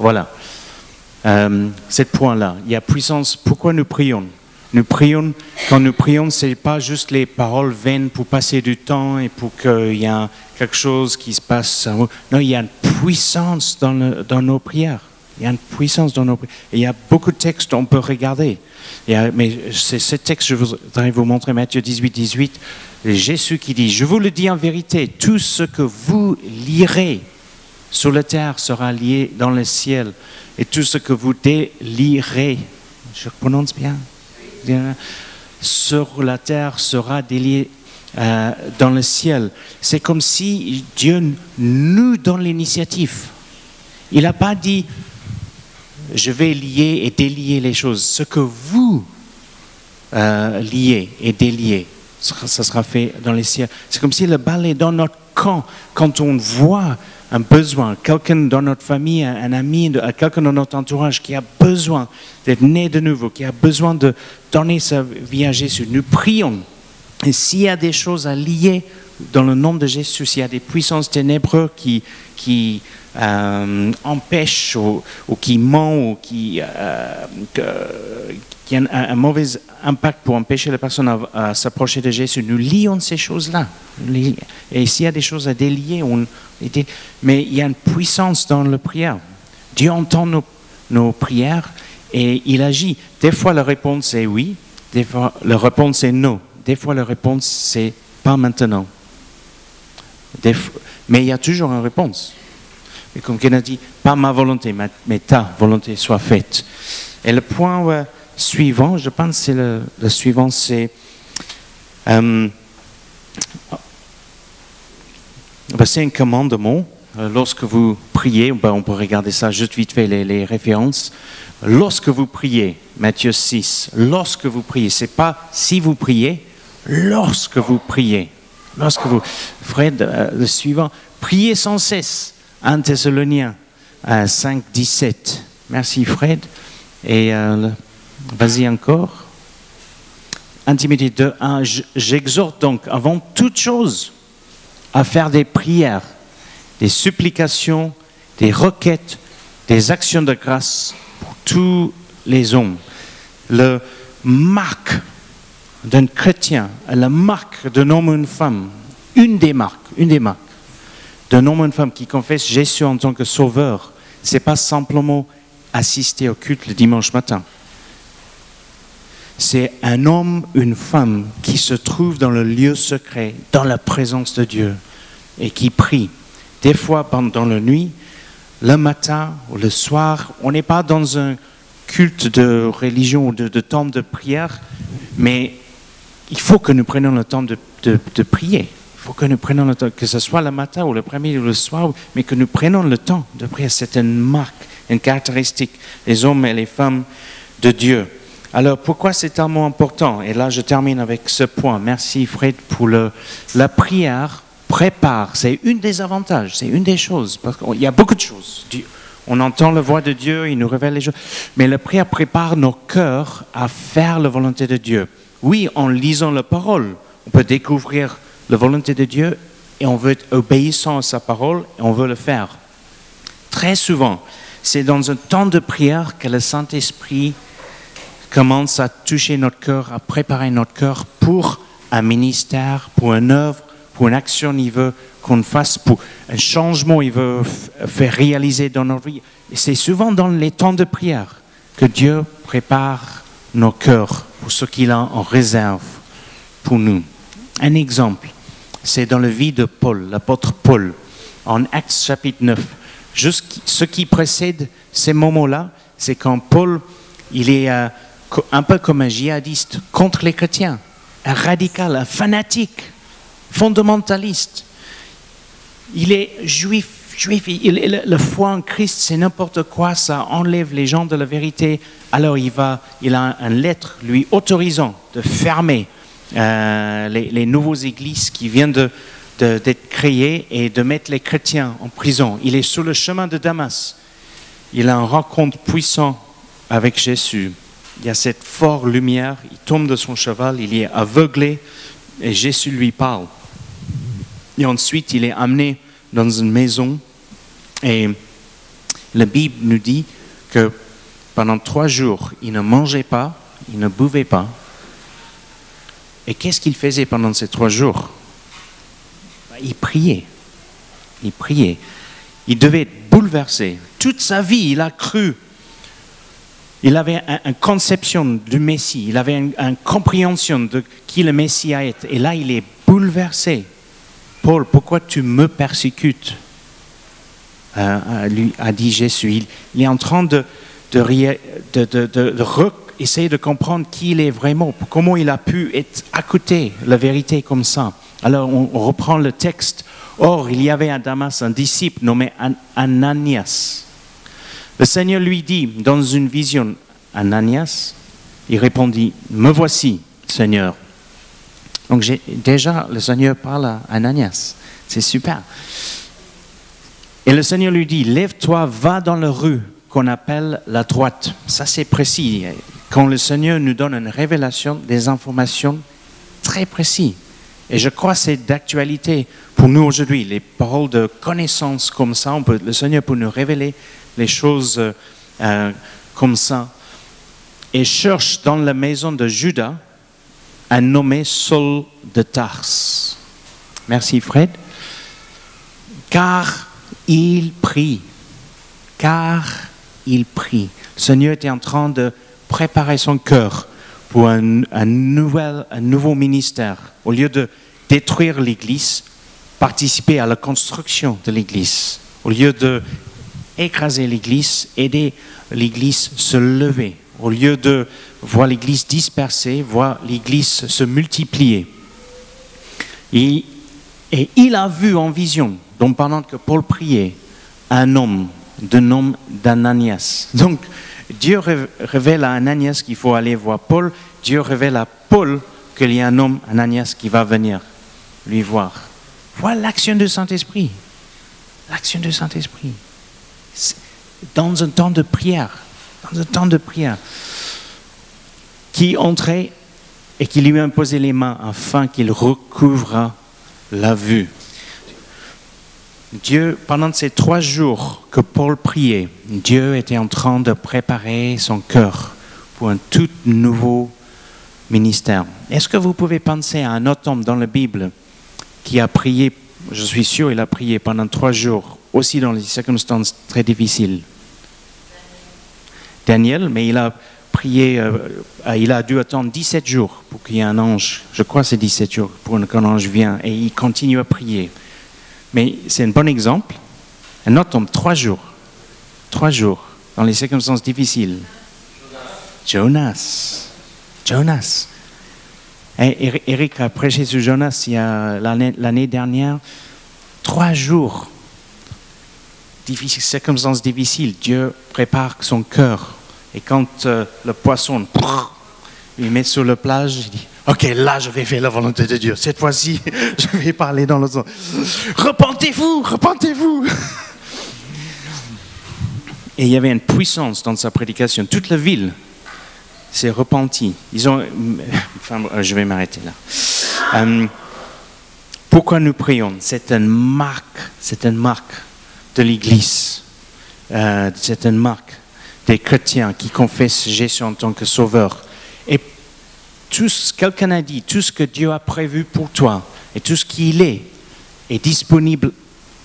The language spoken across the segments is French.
Voilà. Cette point-là, il y a puissance. Pourquoi nous prions? Nous prions, quand nous prions, ce n'est pas juste les paroles vaines pour passer du temps et pour qu'il y ait quelque chose qui se passe. Non, il y a une puissance dans nos prières. Il y a une puissance dans nos prières. Et il y a beaucoup de textes qu'on peut regarder. Mais c'est ce texte que je voudrais vous montrer, Matthieu 18, 18. Jésus qui dit, je vous le dis en vérité, tout ce que vous lirez sur la terre sera lié dans le ciel. Et tout ce que vous délirez, je prononce bien, sur la terre sera délié dans le ciel. C'est comme si Dieu nous donne l'initiative. Il n'a pas dit je vais lier et délier les choses. Ce que vous liez et déliez, ça sera fait dans les ciels. C'est comme si le bal est dans notre camp. Quand on voit un besoin, quelqu'un dans notre famille, un ami, quelqu'un dans notre entourage qui a besoin d'être né de nouveau, qui a besoin de donner sa vie à Jésus, nous prions. Et s'il y a des choses à lier dans le nom de Jésus, s'il y a des puissances ténébreuses qui empêchent ou qui mentent ou qui ont un mauvais impact pour empêcher la personne à s'approcher de Jésus, nous lions ces choses-là. Et s'il y a des choses à délier, mais il y a une puissance dans la prière. Dieu entend nos prières et il agit. Des fois, la réponse est oui, des fois, la réponse est non. Des fois, la réponse, c'est pas maintenant. Mais il y a toujours une réponse. Et comme Ken a dit, pas ma volonté, mais ta volonté soit faite. Et le point suivant, je pense que c'est le suivant, c'est c'est un commandement. Lorsque vous priez, on peut regarder ça juste vite fait, les références. Lorsque vous priez, Matthieu 6, lorsque vous priez, c'est pas si vous priez, lorsque vous priez. Lorsque vous, Fred, le suivant, priez sans cesse. 1 Thessaloniciens 5, 17. Merci Fred. Et vas-y encore. 1 Timothée 2, 1. J'exhorte donc avant toute chose à faire des prières, des supplications, des requêtes, des actions de grâce pour tous les hommes. La marque d'un chrétien, la marque d'un homme ou une femme, une des marques d'un homme ou une femme qui confesse Jésus en tant que sauveur, ce n'est pas simplement assister au culte le dimanche matin. C'est un homme, une femme qui se trouve dans le lieu secret, dans la présence de Dieu et qui prie. Des fois pendant la nuit, le matin ou le soir, on n'est pas dans un culte de religion ou de temps de prière, mais il faut que nous prenions le temps de prier. Il faut que nous prenions le temps, que ce soit le matin ou l'après-midi ou le soir, mais que nous prenions le temps de prier. C'est une marque, une caractéristique des hommes et les femmes de Dieu. Alors, pourquoi c'est tellement important? Et là, je termine avec ce point. Merci, Fred, pour la prière prépare. C'est une des avantages, c'est une des choses. Parce qu'il y a beaucoup de choses. On entend la voix de Dieu, il nous révèle les choses. Mais la prière prépare nos cœurs à faire la volonté de Dieu. Oui, en lisant la parole, on peut découvrir la volonté de Dieu et on veut être obéissant à sa parole et on veut le faire. Très souvent, c'est dans un temps de prière que le Saint-Esprit commence à toucher notre cœur, à préparer notre cœur pour un ministère, pour une œuvre, pour une action il veut qu'on fasse, pour un changement il veut faire réaliser dans notre vie. Et c'est souvent dans les temps de prière que Dieu prépare nos cœurs pour ce qu'il a en réserve pour nous. Un exemple, c'est dans la vie de Paul, l'apôtre Paul, en Actes chapitre 9. Juste ce qui précède ces moments-là, c'est quand Paul, il est un peu comme un djihadiste contre les chrétiens, un radical, un fanatique, fondamentaliste. Il est juif, la foi en Christ, c'est n'importe quoi, ça enlève les gens de la vérité. Alors il a une lettre lui autorisant de fermer les nouvelles églises qui viennent d'être créées et de mettre les chrétiens en prison. Il est sur le chemin de Damas. Il a une rencontre puissante avec Jésus. Il y a cette forte lumière, il tombe de son cheval, il est aveuglé et Jésus lui parle. Et ensuite, il est amené dans une maison et La Bible nous dit que pendant 3 jours, il ne mangeait pas, il ne buvait pas. Et qu'est-ce qu'il faisait pendant ces 3 jours? Il priait. Il priait. Il devait être bouleversé. Toute sa vie, il a cru. Il avait une conception du Messie. Il avait une compréhension de qui le Messie est. Et là, il est bouleversé. Paul, pourquoi tu me persécutes? Lui a dit Jésus. Il est en train essayer de comprendre qui il est vraiment, comment il a pu être à côté de la vérité comme ça. Alors on reprend le texte. Or, il y avait à Damas un disciple nommé Ananias. Le Seigneur lui dit dans une vision, Ananias, il répondit, me voici, Seigneur. Donc déjà, le Seigneur parle à Ananias. C'est super. Et le Seigneur lui dit, lève-toi, va dans la rue qu'on appelle la droite. Ça, c'est précis. Quand le Seigneur nous donne une révélation, des informations très précises. Et je crois que c'est d'actualité pour nous aujourd'hui. Les paroles de connaissance comme ça, le Seigneur peut nous révéler les choses comme ça. Et cherche dans la maison de Judas un nommé Saul de Tarse. Merci Fred. Car il prie. Car il prie. Le Seigneur était en train de préparer son cœur pour un nouveau ministère. Au lieu de détruire l'Église, participer à la construction de l'Église. Au lieu d'écraser l'Église, aider l'Église à se lever. Au lieu de voir l'Église dispersée, voir l'Église se multiplier. Et il a vu en vision, donc pendant que Paul priait, un homme de nom d'Ananias. Donc, Dieu révèle à Ananias qu'il faut aller voir Paul. Dieu révèle à Paul qu'il y a un homme, Ananias, qui va venir lui voir. Voilà l'action du Saint-Esprit. L'action du Saint-Esprit. Dans un temps de prière. Dans un temps de prière. Qui entrait et qui lui imposait les mains afin qu'il recouvre la vue. Dieu, pendant ces 3 jours que Paul priait, Dieu était en train de préparer son cœur pour un tout nouveau ministère. Est-ce que vous pouvez penser à un autre homme dans la Bible qui a prié, je suis sûr, il a prié pendant 3 jours, aussi dans des circonstances très difficiles? Daniel, mais il a prié, il a dû attendre 17 jours pour qu'il y ait un ange, je crois que c'est 17 jours pour qu'un ange vienne, et il continue à prier. Mais c'est un bon exemple. Un autre homme, 3 jours. 3 jours, dans les circonstances difficiles. Jonas. Et Eric a prêché sur Jonas il y a l'année dernière. 3 jours. Circonstances difficiles. Dieu prépare son cœur. Et quand le poisson il met sur la plage, il dit, ok, là je vais faire la volonté de Dieu. Cette fois-ci, je vais parler dans le sens. Repentez-vous. Et il y avait une puissance dans sa prédication. Toute la ville s'est repentie. Je vais m'arrêter là. Pourquoi nous prions? C'est une marque de l'Église. C'est une marque des chrétiens qui confessent Jésus en tant que sauveur. Et quelqu'un a dit, tout ce que Dieu a prévu pour toi et tout ce qu'il est disponible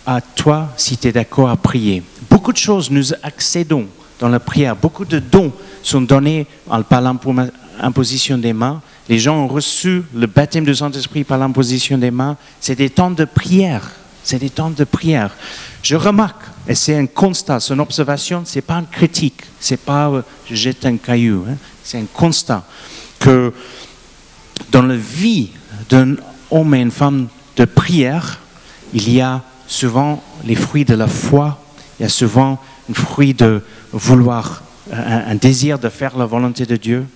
à toi si tu es d'accord à prier. Beaucoup de choses nous accédons dans la prière. Beaucoup de dons sont donnés par l'imposition des mains. Les gens ont reçu le baptême du Saint-Esprit par l'imposition des mains. C'est des temps de prière. C'est des temps de prière. Je remarque, et c'est un constat, c'est une observation, ce n'est pas une critique, ce n'est pas je jette un caillou, hein. C'est un constat que dans la vie d'un homme et une femme de prière, il y a souvent les fruits de la foi, il y a souvent un fruit de vouloir, un désir de faire la volonté de Dieu,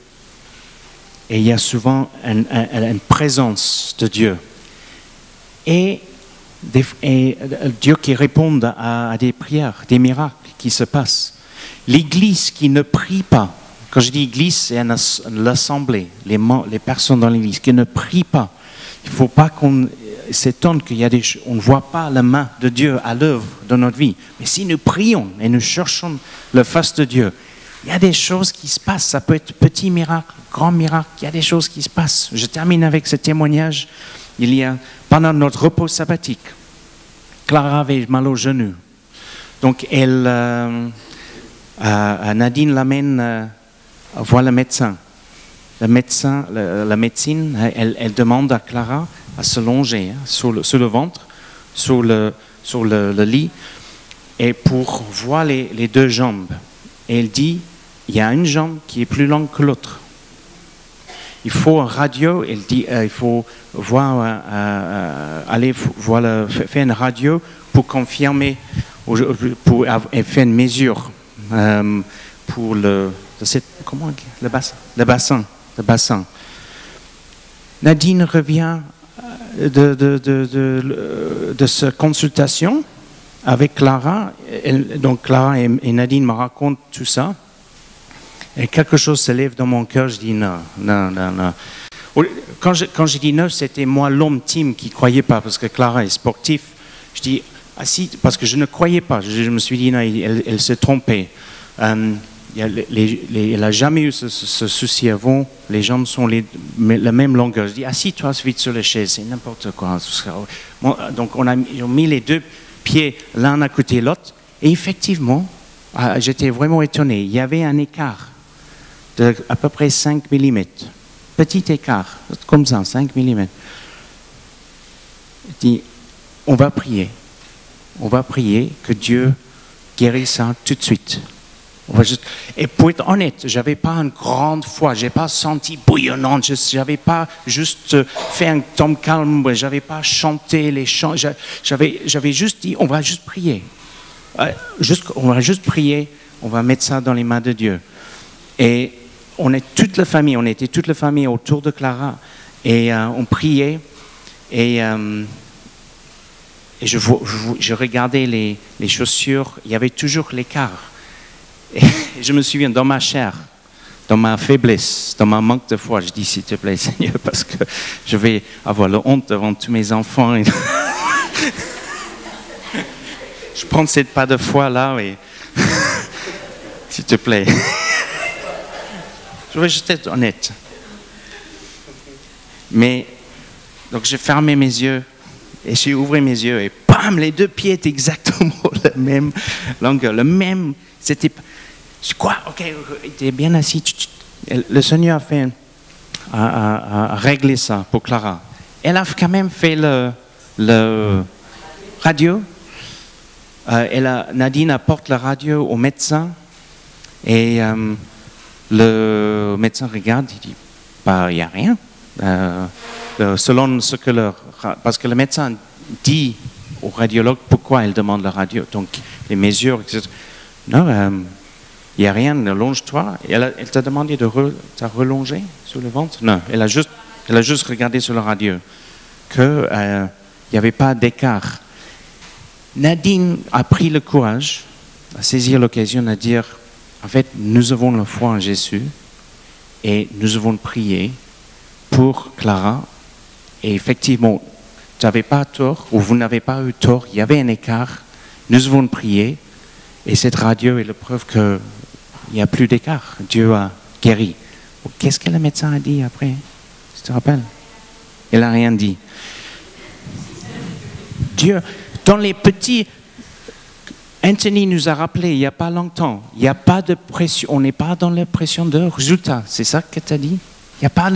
et il y a souvent une présence de Dieu. Et Dieu qui répond à des prières, des miracles qui se passent. L'Église qui ne prie pas, quand je dis Église, c'est l'assemblée, les personnes dans l'Église qui ne prient pas. Il ne faut pas qu'on s'étonne qu'il y a on ne voit pas la main de Dieu à l'œuvre dans notre vie. Mais si nous prions et nous cherchons la face de Dieu, il y a des choses qui se passent. Ça peut être petit miracle, grand miracle. Il y a des choses qui se passent. Je termine avec ce témoignage. Il y a, pendant notre repos sabbatique, Clara avait mal au genou. Donc, Nadine l'amène voir le médecin. La médecine, elle demande à Clara à se longer sur le ventre, sur le lit, et pour voir les deux jambes. Et elle dit, il y a une jambe qui est plus longue que l'autre. Il faut un radio, elle dit, il faut voir, aller voir faire une radio pour confirmer, pour faire une mesure pour le bassin. Nadine revient de cette consultation avec Clara. Donc Clara et Nadine me racontent tout ça. Et quelque chose se lève dans mon cœur. Je dis non. Quand j'ai dit non, c'était moi l'homme Tim qui ne croyait pas, parce que Clara est sportive. Je dis, parce que je ne croyais pas. Je me suis dit, non, elle s'est trompée. Elle n'a jamais eu ce souci avant. Les jambes sont la même longueur. Je dis, assis-toi vite sur la chaise, c'est n'importe quoi. Donc on a mis les deux pieds l'un à côté de l'autre. Et effectivement, j'étais vraiment étonné. Il y avait un écart de à peu près 5 mm. Petit écart, comme ça, 5 mm. Je dis, on va prier. On va prier que Dieu guérisse ça tout de suite. Et pour être honnête, je n'avais pas une grande foi, je n'ai pas senti bouillonnante, je n'avais pas juste fait un temps calme, je n'avais pas chanté les chants, j'avais juste dit, on va juste prier. On va juste prier, on va mettre ça dans les mains de Dieu. Et on était toute la famille autour de Clara, et on priait, et je regardais les chaussures, il y avait toujours l'écart. Et je me souviens, dans ma chair, dans ma faiblesse, dans ma manque de foi, je dis, s'il te plaît, Seigneur, parce que je vais avoir la honte devant tous mes enfants. Je prends cette pas de foi là, et s'il te plaît. Je vais juste être honnête. Mais, donc j'ai fermé mes yeux, et j'ai ouvert mes yeux, et bam, les deux pieds étaient exactement la même longueur, le même, c'était... Quoi? Ok, il était bien assis. Le Seigneur a réglé ça pour Clara. Elle a quand même fait le radio. Nadine apporte la radio au médecin. Et le médecin regarde, il dit, il n'y a rien. Selon ce que parce que le médecin dit au radiologue pourquoi elle demande la radio. Donc, les mesures, etc. Non, il n'y a rien, allonge-toi. Elle t'a demandé de relonger sur le ventre? Non, elle a juste regardé sur la radio qu'il n'y avait pas d'écart. Nadine a pris le courage, à saisir l'occasion de dire, en fait, nous avons la foi en Jésus et nous avons prié pour Clara. Et effectivement, tu n'avais pas tort, ou vous n'avez pas eu tort, il y avait un écart. Nous avons prié et cette radio est la preuve qu'il n'y a plus d'écart. Dieu a guéri. Qu'est-ce que le médecin a dit après? Tu te rappelles? Il n'a rien dit. Dieu, dans les petits... Anthony nous a rappelé il n'y a pas longtemps, il n'y a pas de pression, on n'est pas dans la pression de résultats. C'est ça que tu as dit? Il n'y a pas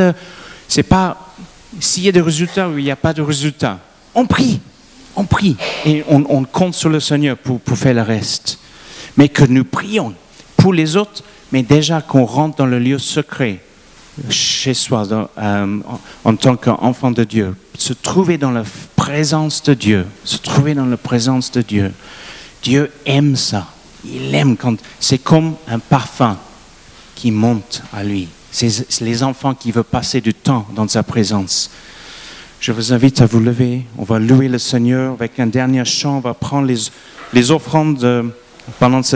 c'est pas... S'il y a des résultats ou il n'y a pas de résultats, on prie. Et on compte sur le Seigneur pour faire le reste. Mais que nous prions pour les autres, mais déjà qu'on rentre dans le lieu secret, chez soi, en tant qu'enfant de Dieu, se trouver dans la présence de Dieu, Dieu aime ça. Il aime quand... C'est comme un parfum qui monte à lui. C'est les enfants qui veulent passer du temps dans sa présence. Je vous invite à vous lever. On va louer le Seigneur avec un dernier chant. On va prendre les offrandes pendant ce